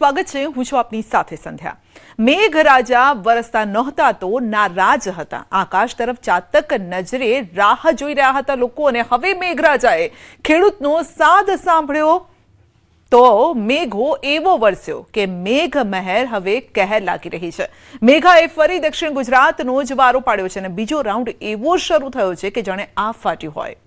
સ્વાગત છે। હું છું આપની સાથે સંધ્યા। મેઘરાજા વરસતા નહોતા તો નારાજ હતા। આકાશ તરફ ચાતક નજરે રાહ જોઈ રહ્યા હતા લોકો, અને હવે મેઘરાજાએ ખેડૂતનો સાદ સાંભળ્યો તો મેઘો એવો વરસ્યો કે મેઘ મહેર હવે કહેર લાગી રહી છે। મેઘાએ ફરી દક્ષિણ ગુજરાતનો જ વારો પાડ્યો છે અને બીજો રાઉન્ડ એવો શરૂ થયો છે કે જાણે આ ફાટ્યું હોય।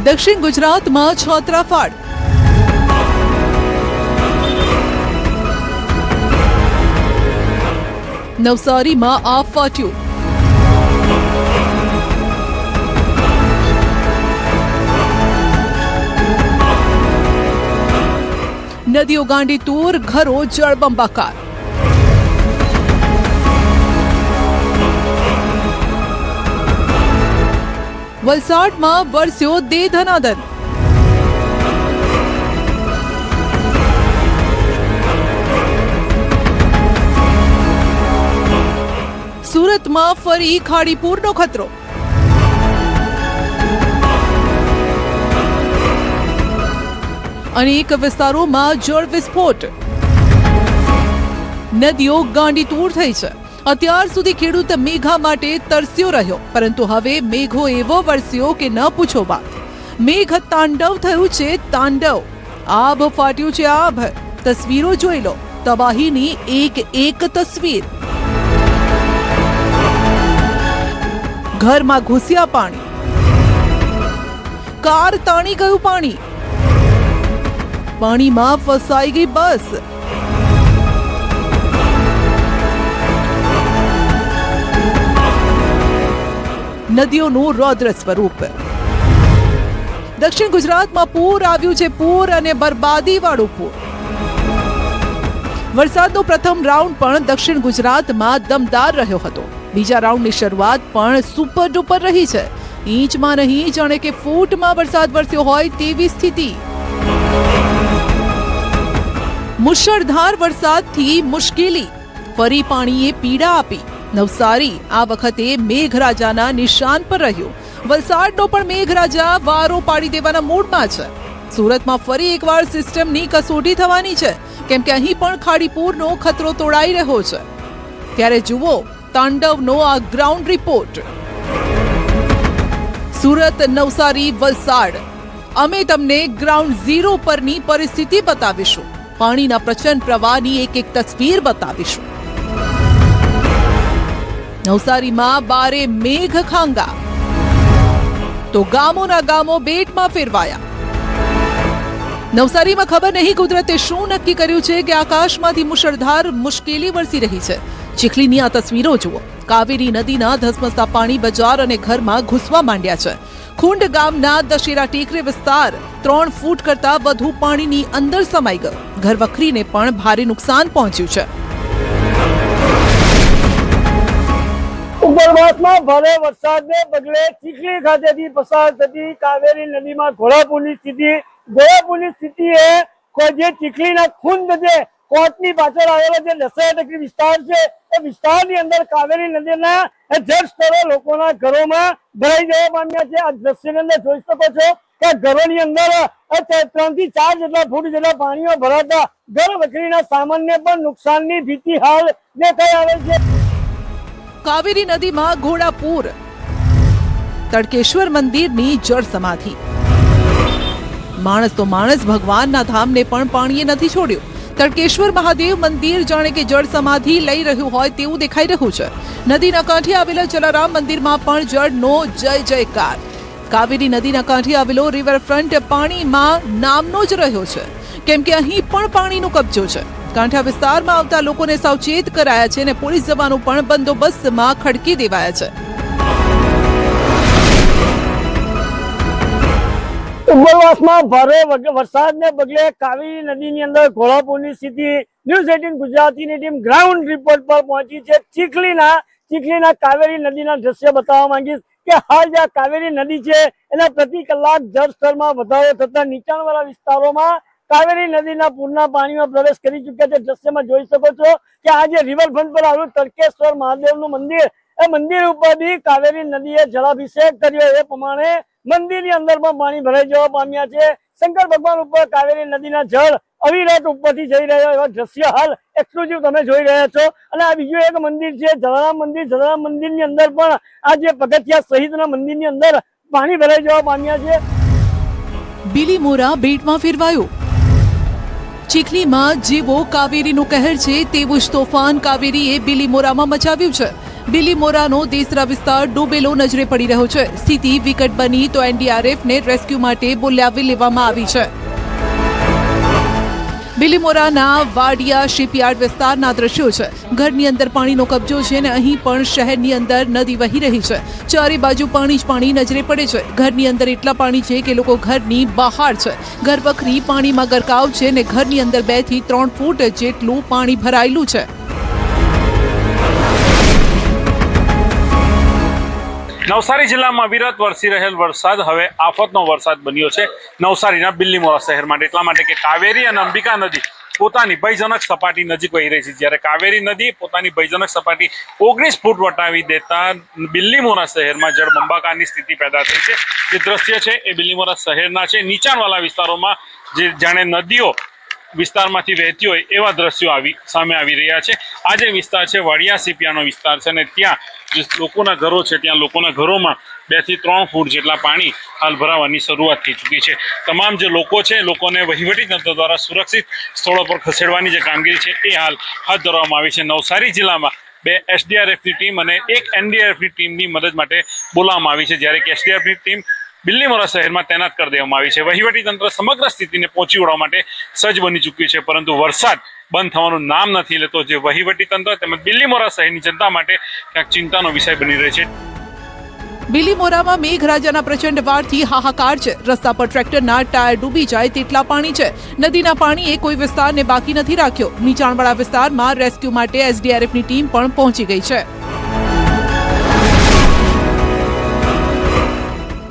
दक्षिण गुजरात में छात्राफाड़। नवसारी में आप फाट्यू। नदियों गांडी तूर, घरों जळबंबाकार। वलसाड में वरस्यो दे धनाधन। सूरत में फरी खाड़ीपूरनो खतरो। अनेक विस्तारों में जल विस्फोट। नदियों गांडीतूर थई छे। અત્યાર સુધી ખેડૂત મેઘા માટે તરસ્યો રહ્યો, પરંતુ હવે મેઘો એવો વરસ્યો કે ન પૂછો વાત। મેઘ તાંડવ થયું છે તાંડવ। આભ ફાટ્યું છે આભ। તસવીરો જોઈ લો, તબાહીની એક એક તસવીર। ઘરમાં ઘૂસ્યા પાણી, કાર તાણી ગયું પાણી, પાણીમાં ફસાઈ ગઈ બસ। નદીઓનું રૌદ્ર સ્વરૂપ। દક્ષિણ ગુજરાતમાં પૂર આવ્યું છે, પૂર અને બરબાદી વાળું પૂર। વરસાદનો પ્રથમ રાઉન્ડ પણ દક્ષિણ ગુજરાતમાં દમદાર રહ્યો હતો। બીજા રાઉન્ડની શરૂઆત પણ સુપર ડુપર રહી છે। ઇંચમાં નહીં, જાણે કે ફૂટમાં વરસાદ વરસ્યો હોય તેવી સ્થિતિ। મુશળધાર વરસાદથી મુશ્કેલી, ફરી પાણીએ પીડા આપી। નવસારી આ વખતે મેઘરાજાના નિશાન પર રહ્યો। વલસાડનો પણ મેઘરાજા વારો પાડી દેવાના મૂડમાં છે। સુરતમાં ફરી એકવાર સિસ્ટમની કસોટી થવાની છે, કેમ કે અહીં પણ ખાડીપૂરનો ખતરો તોડાઈ રહ્યો છે। ત્યારે જુઓ તાંડવનો આ ગ્રાઉન્ડ રિપોર્ટ। સુરત, નવસારી, વલસાડ, અમે તમને ગ્રાઉન્ડ ઝીરો પરની પરિસ્થિતિ બતાવીશું। પાણીના પ્રચંડ પ્રવાહની એક એક તસવીર બતાવીશું। નવસારીમાં બારે મેઘ ખાંગા તો ગામોના ગામો બેટમાં ફેરવાયા। નવસારીમાં ખબર નહીં કુદરતે શું નક્કી કર્યું છે કે આકાશમાંથી મુશળધાર મુશ્કેલી વરસી રહી છે। ચીખલીની આ તસવીરો જુઓ। કાવેરી નદીના ધસમસતા પાણી બજાર અને ઘરમાં ઘૂસવા માંડ્યા છે। ખૂંડ ગામના દશેરા ટેકરે વિસ્તાર 3 ફૂટ કરતા વધુ પાણીની અંદર સમાઈ ગયો। ઘર વખરીને પણ ભારે નુકસાન પહોંચ્યું છે। ઉપરવાસમાં ભારે વરસાદને પગલે ચીખલી ખાતેથી પસાર થતી કાવેરી નદીમાં ઘોડાપુરની સ્થિતિ એ જે ચીખલીના ખુંદ જે કોટની પાછળ આવેલો જે દશેરા વિસ્તાર છે એ વિસ્તારની અંદર કાવેરી નદીના જળ સ્તરો લોકોના ઘરોમાં ભરાઈ જવા પામ્યા છે। આ દ્રશ્યની અંદર જોઈ શકો છો કે ઘરોની અંદર 3 થી 4 જેટલા ફૂટ જેટલા પાણીઓ ભરાતા ઘર વખરીના સામાનને પણ નુકસાનની ભીતિ હાલ દેખાઈ આવે છે। કાવેરી નદીમાં ઘોડાપૂર। તડકેશ્વર મંદિરની જળ સમાધિ। માણસ તો માણસ ભગવાનના ધામને પણ પાણીએ નથી છોડ્યું। તડકેશ્વર મહાદેવ મંદિર જાણે કે જળ સમાધિ લઈ રહ્યું હોય તેવું દેખાઈ રહ્યું છે। નદીના કાંઠે આવેલા જલારામ મંદિરમાં પણ જળનો જય જયકાર। કાવેરી નદીના કાંઠે આવેલો રિવરફ્રન્ટ પાણીમાં નામનો જ રહ્યો છે, કેમ કે અહીં પણ પાણીનો કબજો છે। કાંઠા વિસ્તારમાં આવતા લોકોને સાવચેત કરાયા છે અને પોલીસ જવાનો પણ બંદોબસ્તમાં ખડકી દેવાયા છે। ઉપરવાસમાં ભારે વરસાદને પગલે કાવેરી નદીની અંદર ઘોડાપૂરની સ્થિતિ। ન્યૂઝ 18 ગુજરાતીની ટીમ ગ્રાઉન્ડ રિપોર્ટ પર પહોંચી છે ચીખલીના ચીખલીના કાવેરી નદીના દ્રશ્ય બતાવવા માંગીશ કે હાલ જે કાવેરી નદી છે એના પ્રતિ કલાક જળસ્તરમાં વધારો થતા નીચાણવાળા વિસ્તારોમાં કાવેરી નદીના પૂરના પાણીમાં પ્રવેશ કરી ચુક્યા છે। દ્રશ્યમાં જોઈ શકો છો કે આ જે રિવરફ્રન્ટ પર આવેલું તડકેશ્વર મહાદેવનું મંદિર, એ મંદિર ઉપર બી કાવેરી નદીએ જળાભિષેક કર્યો, એ પ્રમાણે મંદિરની અંદર પણ પાણી ભરાઈ જવા પામ્યા છે। શંકર ભગવાન ઉપર કાવેરી નદીના જળ અવિરત ઉપરથી જઈ રહ્યા એવા દ્રશ્ય હાલ એક્સક્લુઝિવ તમે જોઈ રહ્યા છો। અને આ બીજું એક મંદિર છે જલારામ મંદિર, જલારામ મંદિરની અંદર પણ આ જે પગથિયા સહિતના મંદિરની અંદર પાણી ભરાઈ જવા પામ્યા છે। બિલીમોરા બેટમાં ફેરવાયો। ચીખલીમાં જેવો કાવેરીનો કહેર છે તેવું જ તોફાન કાવેરીએ બિલીમોરામાં મચાવ્યું છે। બિલીમોરાનો દેસરા વિસ્તાર ડૂબેલો નજરે પડી રહ્યો છે। સ્થિતિ વિકટ બની તો એનડીઆરએફને રેસ્ક્યુ માટે બોલાવી લેવામાં આવી છે। બિલીમોરાના વાડિયા શિપયાર્ડ વિસ્તારના દ્રશ્યો છે। ઘરની અંદર પાણીનો કબજો છે અને અહીં પણ શહેરની અંદર નદી વહી રહી છે। ચારે બાજુ પાણી જ પાણી નજરે પડે છે। ઘરની અંદર એટલા પાણી છે કે લોકો ઘરની બહાર છે। ઘર વખરી પાણીમાં ગરકાવ છે અને ઘરની અંદર 2 થી 3 ફૂટ જેટલું પાણી ભરાયેલું છે। નવસારી જિલ્લામાં વિરત વરસી રહેલ વરસાદ હવે આફતનો વરસાદ બન્યો છે નવસારીના બિલીમોરા શહેર માટે। એટલા માટે કે કાવેરી અને અંબિકા નદી પોતાની ભયજનક સપાટી નજીક વહી રહી છે, જ્યારે કાવેરી નદી પોતાની ભયજનક સપાટી 19 ફૂટ વટાવી દેતા બિલીમોરા શહેરમાં જળબંબાકારની સ્થિતિ પેદા થઈ છે। જે દ્રશ્ય છે એ બિલીમોરા શહેરના છે। નીચાણવાળા વિસ્તારોમાં જે જાણે નદીઓ વિસ્તારમાંથી વહેતી હોય એવા દ્રશ્યો સામે આવી રહ્યા છે। આ જે વિસ્તાર છે વાડિયા શિપયાર્ડનો વિસ્તાર છે અને ત્યાં જે લોકોના ઘરો છે ત્યાં લોકોના ઘરોમાં 2 થી 3 ફૂટ જેટલા પાણી હાલ ભરાવાની શરૂઆત થઈ ચૂકી છે। તમામ જે લોકો છે લોકોને વહીવટી તંત્ર દ્વારા સુરક્ષિત સ્થળો પર ખસેડવાની જે કામગીરી છે એ હાલ હાથ ધરવામાં આવી છે। નવસારી જિલ્લામાં 2 એસડીઆરએફની ટીમ અને 1 એનડીઆરએફની ટીમની મદદ માટે બોલાવવામાં આવી છે, જ્યારે કે એસડીઆરએફની ટીમ બિલીમોરા શહેરમાં તૈનાત કરી દેવામાં આવી છે। વહીવટી તંત્ર સમગ્ર સ્થિતિને પહોંચી વળવા માટે સજ્જ બની ચૂક્યું છે, પરંતુ વરસાદ બંધ થવાનું નામ નથી લેતો, જે વહીવટી તંત્ર તેમજ બિલીમોરા શહેરની જનતા માટે ક્યાંક ચિંતાનો વિષય બની રહ્યો છે। બિલીમોરામાં મેઘરાજાના પ્રચંડ વારથી હાહાકાર છે। રસ્તા પર ટ્રેક્ટરના ટાયર ડૂબી જાય તેટલા પાણી છે। નદીના પાણીએ કોઈ વિસ્તારને બાકી નથી રાખ્યો। નીચાણવાળા વિસ્તારમાં રેસ્ક્યુ માટે એસડીઆરએફની ટીમ પણ પહોંચી ગઈ છે।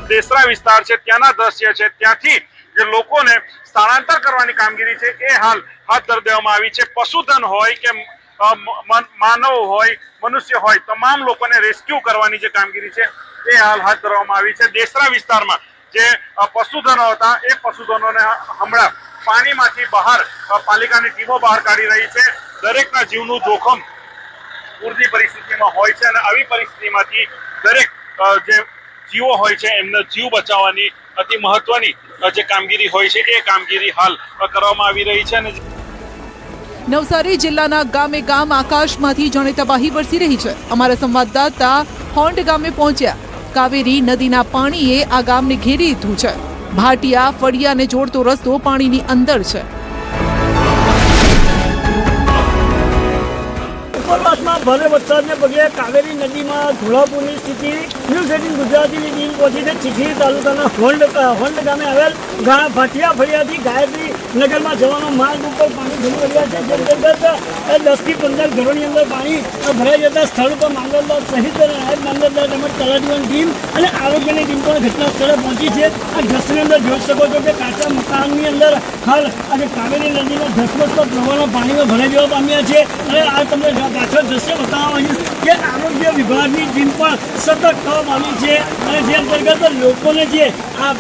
દેસરા વિસ્તાર છે ત્યાંના દ્રશ્ય છે, ત્યાંથી જે લોકોને સ્થળાંતર કરવાની કામગીરી છે એ હાલ હાથ ધરી દેવામાં આવી છે। પશુધન હોય કે માનવ હોય, મનુષ્ય હોય, તમામ લોકોને રેસ્ક્યુ કરવાની જે કામગીરી છે એ હાલ હાથ ધરવામાં આવી છે। દેસરા વિસ્તારમાં જે પશુધનો હતા એ પશુધનોને હમણાં પાણીમાંથી બહાર પાલિકાની ટીમો બહાર કાઢી રહી છે। દરેકના જીવનું જોખમ પૂરની પરિસ્થિતિમાં હોય છે અને આવી પરિસ્થિતિમાંથી દરેક જે જીવો હોય છે એમનો જીવ બચાવવાની અતિ મહત્વની જે કામગીરી હોય છે એ કામગીરી હાલ કરવામાં આવી રહી છે। અને નવસારી જિલ્લાના ગામે ગામ આકાશમાંથી જાણે તબાહી વરસી રહી છે। અમારા સંવાદદાતા હોન્ડ ગામે પહોંચ્યા। કાવેરી નદીના પાણીએ આ ગામને ઘેરી લીધું છે। ભાટિયા ફળિયાને જોડતો રસ્તો પાણીની અંદર છે। ઉપરવાસમાં ભારે વરસાદને પગલે કાવેરી નદીમાં ઘોડાપુરની સ્થિતિ ન્યૂઝ 18 ગુજરાતીની ટીમ પહોંચી છે ચીખલી તાલુકાના હોન્ડ ગામે આવેલ ભાટિયા ફળિયાથી ગાયત્રી નગરમાં જવાનો માર્ગ ઉપર પાણી ભરી રહ્યા છે। જે અંતર્ગત 10 થી 15 ઘરોની અંદર પાણી ભરાઈ જતા સ્થળ ઉપર મામલતદાર સહિત નાયબ મામલતદાર તેમજ તલાટીઓની ટીમ અને આરોગ્યની ટીમ પણ ઘટના સ્થળે પહોંચી છે। આ દ્રશ્યની અંદર જોઈ શકો છો કે કાચા મકાનની અંદર હાલ આજે કાવેરી નદીના ધસમસતા પ્રવાહના પાણીમાં ભરાઈ જવા પામ્યા છે। અને આ તમને પાછળ દ્રશ્ય બતાવવા માંગીશ કે આરોગ્ય વિભાગની ટીમ પણ સતત કરવામાં આવી છે અને જે અંતર્ગત લોકોને જે આ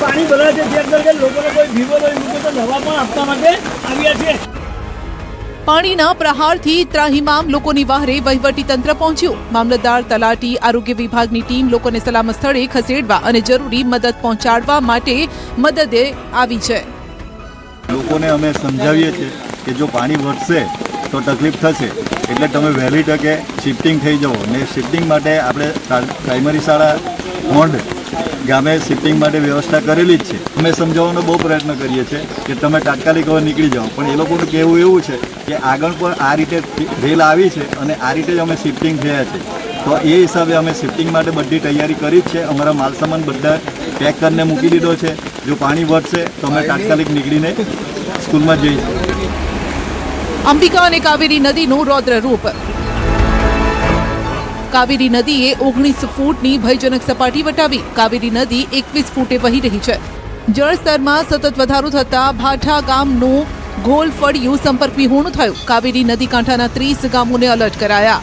પાણી ભરાય છે તે અંતર્ગત લોકોને કોઈ ફીવર હોય મૂકે તો દવા પણ આપવા માટે આવ્યા છે। પાણીના પ્રહારથી ત્રાહિમામ લોકોની વહારે વહીવટી તંત્ર પહોંચ્યું। મામલતદાર, તલાટી, આરોગ્ય વિભાગની ટીમ લોકોને સલામત સ્થળે ખસેડવા અને જરૂરી મદદ પહોંચાડવા માટે મદદે આવી છે। લોકોને અમે સમજાવીએ છીએ કે જો પાણી વધશે તો તકલીફ થશે, એટલે તમે વહેલી તકે શિફ્ટિંગ થઈ જાઓ। ને શિફ્ટિંગ માટે આપણે પ્રાઇમરી શાળા હોન્ડ ગામે શિફ્ટિંગ માટે વ્યવસ્થા કરેલી જ છે। અમે સમજાવવાનો બહુ પ્રયત્ન કરીએ છીએ કે તમે તાત્કાલિક હવે નીકળી જાઓ, પણ એ લોકોનું કહેવું એવું છે કે આગળ પણ આ રીતે રેલ આવી છે અને આ રીતે જ અમે શિફ્ટિંગ થયા છે, તો એ હિસાબે અમે શિફ્ટિંગ માટે બધી તૈયારી કરી જ છે। અમારા માલસામાન બધા પેક કરીને મૂકી દીધો છે। જો પાણી વધશે તો અમે તાત્કાલિક નીકળીને સ્કૂલમાં જઈશું। અંબિકા અને કાવેરી નદીનું રૌદ્ર રૂપ। કાવેરી નદીએ 19 ફૂટની ભયજનક સપાટી વટાવી. કાવેરી નદી 21 ફૂટે વહી રહી છે. જળસ્તરમાં સતત વધારો થતા ભાઠા ગામનું ગોલ ફળિયું સંપર્ક વિહોણું થયું. કાવેરી નદી કાંઠાના 30 ગામોને એલર્ટ કરાયા.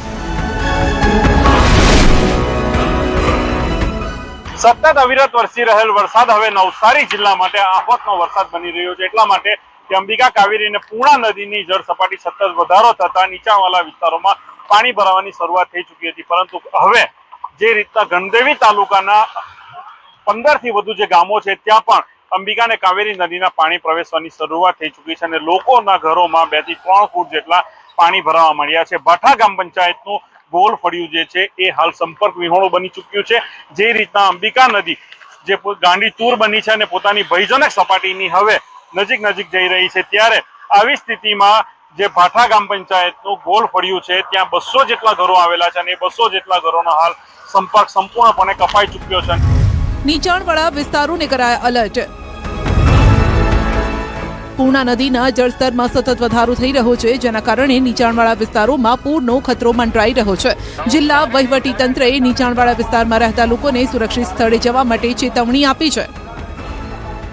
સતત અવિરત વરસી રહેલ વરસાદ હવે નવસારી જિલ્લા માટે આફતનો વરસાદ બની રહ્યો છે. એટલા માટે કે અંબિકા કાવેરી અને પૂર્ણા નદીની જળ સપાટી સતત વધારો થતા નીચાણવાળા વિસ્તારોમાં પાણી ભરાવાની શરૂઆત થઈ ચૂકી હતી. પરંતુ હવે જે રીતના ગણદેવી તાલુકાના 15 થી વધુ જે ગામો છે ત્યાં પણ અંબિકા અને કાવેરી નદીના પાણી પ્રવેશવાની શરૂઆત થઈ ચૂકી છે અને લોકોના ઘરોમાં 2 થી 3 ફૂટ જેટલા પાણી ભરાવા મળ્યા છે. ભાઠા ગ્રામ પંચાયતનું ગોલ ફળિયું જે છે એ હાલ સંપર્ક વિહોણું બની ચૂક્યું છે. જે રીતના અંબિકા નદી જે ગાંડી તૂર બની છે અને પોતાની ભયજનક સપાટીની હવે નજીક જઈ રહી છે, ત્યારે આવી સ્થિતિમાં જે ભાઠા ગ્રામ પંચાયતનું ગોલ ફળિયું છે ત્યાં 200 જેટલા ઘરો આવેલા છે અને 200 જેટલા ઘરોનો હાલ સંપર્ક સંપૂર્ણપણે કપાઈ ચૂક્યો છે. નીચાણવાળા વિસ્તારોને કરાયા એલર્ટ. પૂર્ણા નદીના જળસ્તરમાં સતત વધારો થઈ રહ્યો છે, જેના કારણે નીચાણવાળા વિસ્તારોમાં પૂરનો ખતરો મંડરાઈ રહ્યો છે. જિલ્લા વહીવટી તંત્રએ નીચાણવાળા વિસ્તારમાં રહેતા લોકોને સુરક્ષિત સ્થળે જવા માટે ચેતવણી આપી છે.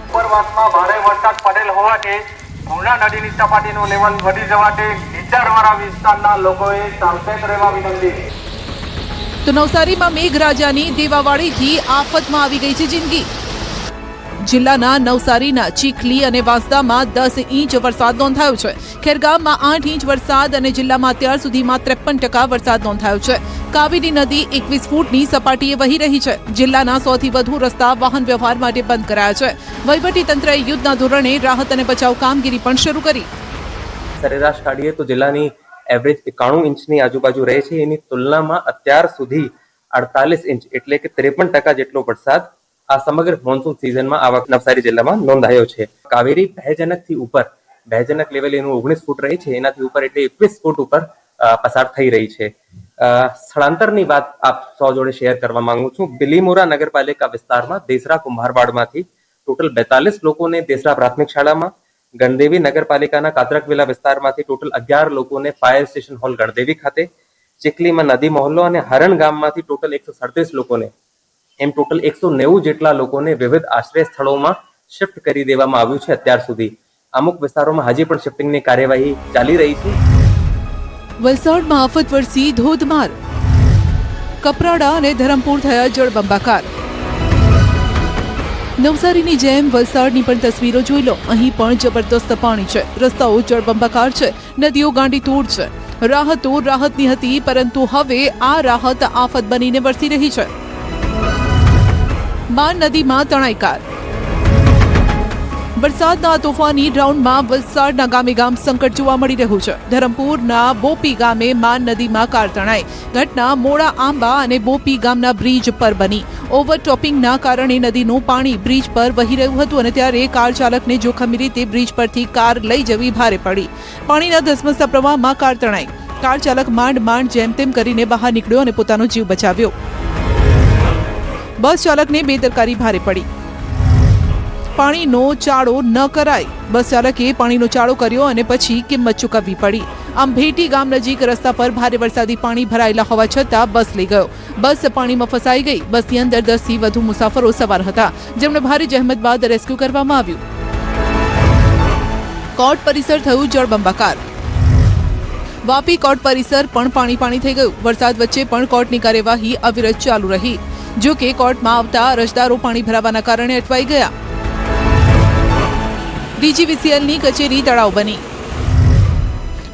ઉપરવાસમાં ભારે વરસાદ પડેલ હોવાથી પૂર્ણા નદીની સપાટીનું લેવલ વધી જવાથી નીચાણવાળા વિસ્તારના લોકોએ સાવચેત રહેવા વિનંતી. તો નવસારીમાં મેઘરાજાની દેવાવાળીથી આફતમાં આવી ગઈ છે જિંદગી. જિલ્લાના નવસારીના ચીખલી અને વાંસદામાં 10 ઇંચ વરસાદ નોંધાયો છે. ખેરગામમાં 8 ઇંચ વરસાદ અને જિલ્લામાં અત્યાર સુધીમાં 53% વરસાદ નોંધાયો છે. કાવેરી નદી 21 ફૂટની સપાટીએ વહી રહી છે. જિલ્લાના 100 થી વધુ રસ્તા વાહન વ્યવહાર માટે બંધ કરાયા છે. વહીવટી તંત્રએ યુદ્ધના ધોરણે રાહત અને બચાવ કામગીરી પણ શરૂ કરી. સરેરાશ કાઢીએ તો જિલ્લાની એવરેજ 91 ઇંચની આજુબાજુ રહે છે. એની તુલનામાં અત્યાર સુધી 48 ઇંચ એટલે કે 53% જેટલો વરસાદ આ સમગ્ર મોન્સૂન સિઝનમાં આ વખતે નવસારી જિલ્લામાં નોંધાયો છે. કાવેરી ભયજનકથી ઉપર, ભયજનક લેવલ એનું 19 ફૂટ રહે છે, એનાથી ઉપર એટલે 21 ફૂટ ઉપર પસાર થઈ રહી છે. સ્થળાંતરની વાત આપ સૌ જોડે શેર કરવા માંગુ છું. બિલીમોરા નગરપાલિકા વિસ્તારમાં દેસરા કુંભારવાડમાંથી ટોટલ 42 લોકોને દેસરા પ્રાથમિક શાળામાં, ગણદેવી નગરપાલિકાના કાતરકવેલા વિસ્તારમાંથી ટોટલ 11 લોકોને ફાયર સ્ટેશન હોલ ગણદેવી ખાતે, ચીખલીમાં નદી મહોલ્લો અને હરણ ગામમાંથી ટોટલ 137 લોકોને, એમ ટોટલ 190 જેટલા લોકોને વિવિધ આશ્રય સ્થળોમાં શિફ્ટ કરી દેવામાં આવ્યું છે. અત્યાર સુધી અમુક વિસ્તારોમાં હજી પણ શિફ્ટિંગની કાર્યવાહી ચાલી રહી છે. વલસાડમાં આફત વરસી ધોધમાર. કપરાડા અને ધરમપુર થયા જળબંબાકાર. નવસારીની જેમ વલસાડની પણ તસવીરો જોઈ લો. અહીં પણ જબરદસ્ત પાણી છે. રસ્તાઓ જળબંબાકાર છે. નદીઓ ગાંડી તૂર છે. રાહતો રાહતની હતી, પરંતુ હવે આ રાહત આફત બનીને વરસી રહી છે. માન નદીમાં તણાઈકાર. વરસાદના તોફાની રાઉન્ડમાં વલસાડના ગામે ગામ સંકટ જોવા મળી રહ્યું છે. ધરમપુરના બોપી ગામે માન નદીમાં કાર તણાઈ. ઘટના મોડા આંબા અને બોપી ગામના બ્રિજ પર બની. ઓવરટોપિંગના કારણે નદીનું પાણી બ્રિજ પર વહી રહ્યું હતું અને ત્યારે કાર ચાલકને જોખમી રીતે બ્રિજ પરથી કાર લઈ જવી ભારે પડી. પાણીના ધસમસતા પ્રવાહમાં કાર તણાઈ. કાર ચાલક માંડ જેમ તેમ કરીને બહાર નીકળ્યો અને પોતાનો જીવ બચાવ્યો. બસ ચાલકને બેદરકારી ભારે પડી. પાણીનો ચાળો ન કરાય. બસ ચાલકે પાણીનો ચાળો કર્યો અને પછી કિંમત ચૂકવવી પડી. આમ ભેટી ગામ નજીક રસ્તા પર ભારે વરસાદી પાણી ભરાયેલા હોવા છતાં બસ લઈ ગયો. બસ પાણીમાં ફસાઈ ગઈ. બસની અંદર 10 થી વધુ મુસાફરો સવાર હતા, જેમને ભારે જહેમત બાદ રેસ્ક્યુ કરવામાં આવ્યું. કોર્ટ પરિસર થયું જળબંબાકાર. વાપી કોર્ટ પરિસર પણ પાણી થઈ ગયું. વરસાદ વચ્ચે પણ કોર્ટની કાર્યવાહી અવિરત ચાલુ રહી. જો કે કોર્ટમાં આવતા અરજદારો પાણી ભરાવાના કારણે અટવાઈ ગયા. ડીજીવીસીએલની કચેરી તળાવ બની.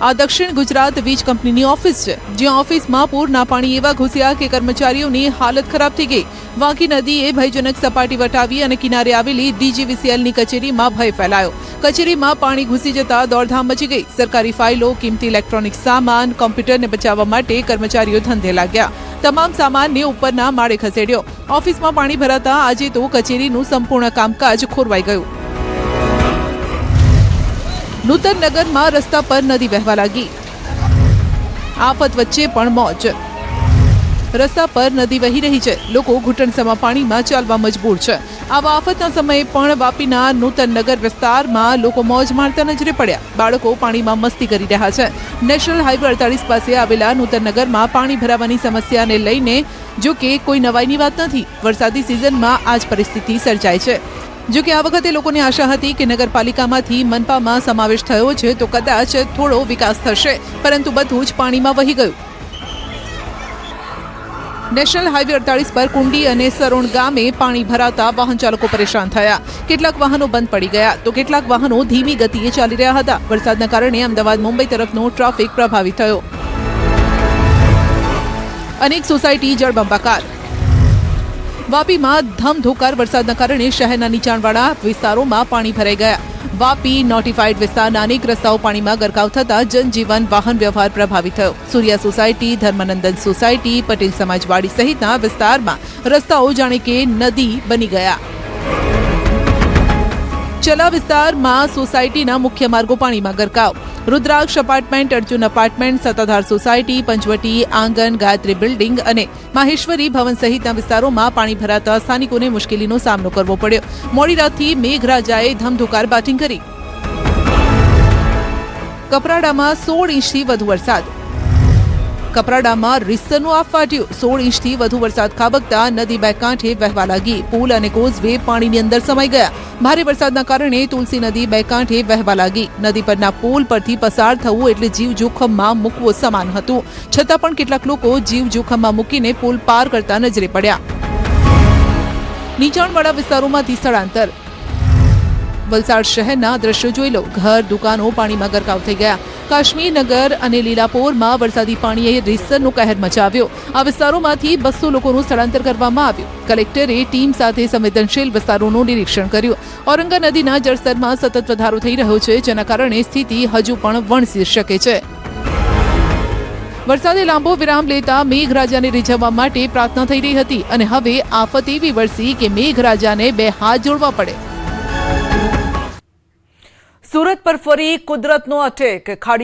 આ દક્ષિણ ગુજરાત વીજ કંપનીની ઓફિસ છે, જ્યાં ઓફિસમાં પૂરના પાણી એવા ઘૂસ્યા કે કર્મચારીઓની હાલત ખરાબ થઈ ગઈ. વાંકી નદીએ ભયજનક સપાટી વટાવી અને કિનારે આવેલી ડીજીવીસીએલની કચેરીમાં ભય ફેલાયો. કચેરીમાં પાણી ઘૂસી જતા દોડધામ મચી ગઈ. સરકારી ફાઇલો, કિંમતી ઇલેક્ટ્રોનિક સામાન, કોમ્પ્યુટરને બચાવવા માટે કર્મચારીઓ ધંધે લાગ્યા. તમામ સામાનને ઉપરના માળે ખસેડ્યો. ઓફિસમાં પાણી ભરાતા આજે તો કચેરીનું સંપૂર્ણ કામકાજ ખોરવાઈ ગયું. નૂતનનગરમાં રસ્તા પર નદી વહેવા લાગી. આફત વચ્ચે પણ મોજ. રસ્તા પર નદી વહી રહી છે, લોકો ઘૂંટણસમાં પાણીમાં ચાલવા મજબૂર છે। આવા આફતના સમયે પણ વાપીના નૂતનનગર વિસ્તારમાં લોકો મોજ મારતા નજરે પડ્યા। બાળકો પાણીમાં મસ્તી કરી રહ્યા છે। નેશનલ હાઈવે 48 પાસે આવેલા નૂતનનગરમાં પાણી ભરાવાની સમસ્યાને લઈને જો કે કોઈ નવાઈની વાત નથી। વરસાદી સિઝનમાં આ જ પરિસ્થિતિ સર્જાય છે। જો કે આ વખતે લોકોને આશા હતી કે નગરપાલિકામાંથી મનપામાં સમાવેશ થયો છે તો કદાચ થોડો વિકાસ થશે, પરંતુ બધું જ પાણીમાં વહી ગયું। નેશનલ હાઈવે 48 પર કુંડી અને સરોણ ગામે પાણી ભરાતા વાહન ચાલકો પરેશાન થયા। કેટલાક વાહનો બંધ પડી ગયા તો કેટલાક વાહનો ધીમી ગતિએ ચાલી રહ્યા હતા। વરસાદના કારણે અમદાવાદ મુંબઈ તરફનો ટ્રાફિક પ્રભાવિત થયો। અનેક સોસાયટી જળબંબાકાર। વાપીમાં ધમધોકાર વરસાદના કારણે શહેરના નીચાણવાળા વિસ્તારોમાં પાણી ભરાઈ ગયા। વાપી નોટિફાઈડ વિસ્તારના અનેક રસ્તાઓ પાણીમાં ગરકાવ થતા જનજીવન વાહન વ્યવહાર પ્રભાવિત થયો। સૂર્યા સોસાયટી, ધર્મનંદન સોસાયટી, પટેલ સમાજવાડી સહિતના વિસ્તારમાં રસ્તાઓ જાણે કે નદી બની ગયા। ચલા વિસ્તારમાં સોસાયટીના મુખ્ય માર્ગો પાણીમાં ગરકાવ। Rudraksh apartment, Arjun apartment, Sattadhar society, Panchvati, Angan, Gayatri building અને માહેશ્વરી ભવન સહિતના વિસ્તારોમાં પાણી ભરાતા સ્થાનિકોને મુશ્કેલીનો સામનો કરવો પડ્યો। મોડી રાતથી મેઘરાજાએ ધમધોકાર બેટિંગ કરી। કપરાડામાં 16 ઇંચથી વધુ વરસાદ। કપરાડામાં રીસરનું આપ ફાટ્યું। 16 ઇંચથી વધુ વરસાદ ખાબકતા નદી બે કાંઠે વહેવા લાગી। પુલ અને કોઝવે પાણીની અંદર સમાઈ ગયા। ભારે વરસાદના કારણે તુલસી નદી બે કાંઠે વહેવા લાગી। નદી પરના પુલ પરથી પસાર થવું એટલે જીવ જોખમમાં મૂકવો સમાન હતું। છતાં પણ કેટલાક લોકો જીવ જોખમમાં મૂકીને પુલ પાર કરતા નજરે પડ્યા। નીચાણવાળા વિસ્તારોમાંથી સ્થળાંતર। વલસાડ શહેરના દ્રશ્યો જોઈ લો। ઘર, દુકાનો પાણીમાં ગરકાવ થઈ ગયા। કાશ્મીરનગર અને લીલાપોરમાં વરસાદી પાણીએ રીસરનો કહેર મચાવ્યો। આ વિસ્તારોમાંથી 200 લોકોનું સ્થળાંતર કરવામાં આવ્યું। કલેક્ટરે ટીમ સાથે સંવેદનશીલ વિસ્તારોનું નિરીક્ષણ કર્યું। ઔરંગા નદીના જળસ્તરમાં સતત વધારો થઈ રહ્યો છે, જેના કારણે સ્થિતિ હજુ પણ વણસી શકે છે। વરસાદે લાંબો વિરામ લેતા મેઘરાજાને રીઝવવા માટે પ્રાર્થના થઈ રહી હતી અને હવે આફત એવી વરસી કે મેઘરાજાને બે હાથ જોડવા પડે। સુરત પર ફરી કુદરતનો અટેક। ખાડી